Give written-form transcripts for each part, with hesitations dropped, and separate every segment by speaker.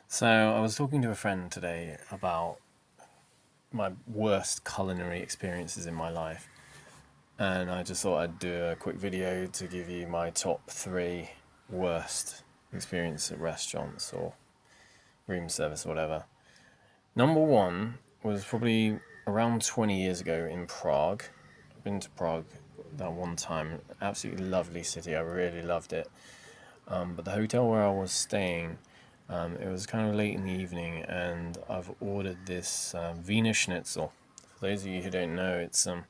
Speaker 1: So I was talking to a friend today about my worst culinary experiences in my life, and I just thought I'd do a quick video to give you my top three worst experience at restaurants or room service or whatever. Number one was probably around 20 years ago in Prague. I've been to Prague that one time. Absolutely lovely city. I really loved it. But the hotel where I was staying, it was kind of late in the evening, and I've ordered this Wiener Schnitzel. For those of you who don't know, it's kind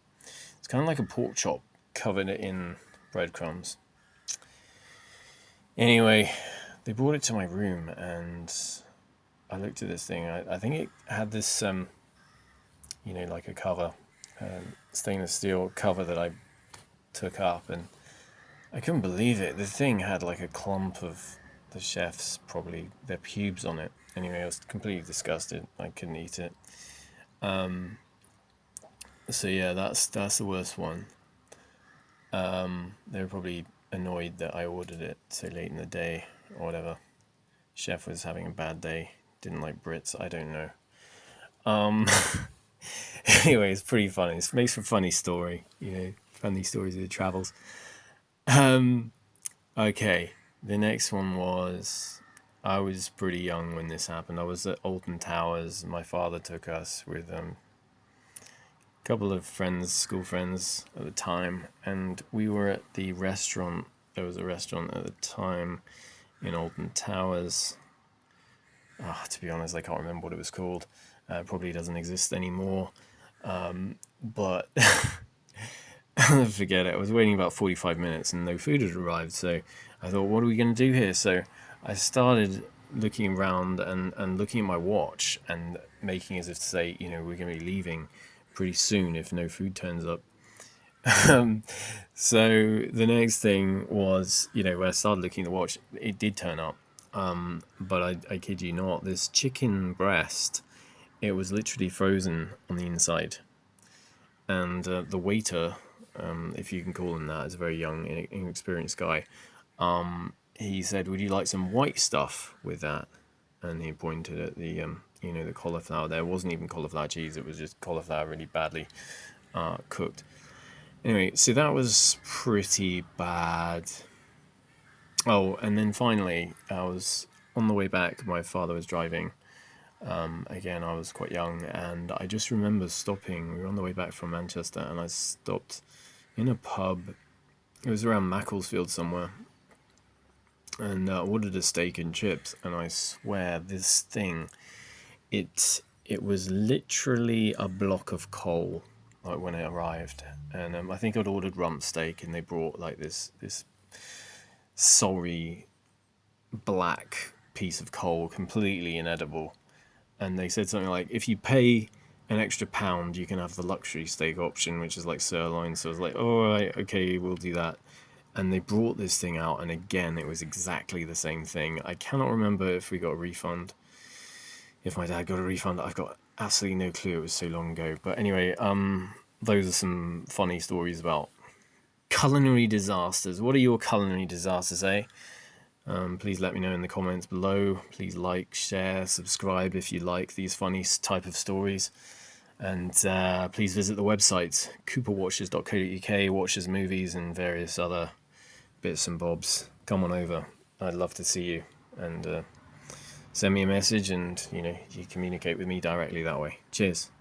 Speaker 1: of like a pork chop covered in breadcrumbs. Anyway, they brought it to my room, and I looked at this thing. I think it had this, like a cover, stainless steel cover that I took up, and I couldn't believe it. The thing had like a clump of the chef's, probably their pubes on it. Anyway, I was completely disgusted. I couldn't eat it. So yeah, that's the worst one. They were probably annoyed that I ordered it so late in the day or whatever. Chef was having a bad day. Didn't like Brits. I don't know. Um, anyway, it's pretty funny. It makes for a funny story. Funny stories of the travels. Um, okay, the next one was I was pretty young when this happened. I was at Alton Towers. My father took us with a couple of friends, school friends at the time, and we were at the restaurant. There was a restaurant at the time in Alton Towers. To be honest, I can't remember what it was called. It probably doesn't exist anymore. But forget it. I was waiting about 45 minutes and no food had arrived. So I thought, what are we going to do here? So I started looking around and looking at my watch and making as if to say, we're going to be leaving pretty soon if no food turns up. So the next thing was, when I started looking at the watch, it did turn up. But I kid you not, this chicken breast, it was literally frozen on the inside. And the waiter, if you can call him that, is a very young, inexperienced guy. He said, "Would you like some white stuff with that?" And he pointed at the cauliflower. There wasn't even cauliflower cheese; it was just cauliflower really badly cooked. Anyway, so that was pretty bad. Oh, and then finally, I was on the way back. My father was driving. Again, I was quite young, and I just remember stopping. We were on the way back from Manchester, and I stopped in a pub. It was around Macclesfield somewhere, and ordered a steak and chips. And I swear, this thing, it was literally a block of coal, like when it arrived. And I think I'd ordered rump steak, and they brought like this sorry black piece of coal, completely inedible. And they said something like, if you pay an extra £1, you can have the luxury steak option, which is like sirloin. So I was like, all right, okay, we'll do that. And they brought this thing out, and again, it was exactly the same thing. I cannot remember if we got a refund, if my dad got a refund. I've got absolutely no clue. It was so long ago. But anyway, those are some funny stories about culinary disasters. What are your culinary disasters, eh? Please let me know in the comments below. Please like, share, subscribe if you like these funny type of stories. And please visit the website, cooperwatches.co.uk, watches movies and various other bits and bobs. Come on over. I'd love to see you. And send me a message, and you communicate with me directly that way. Cheers.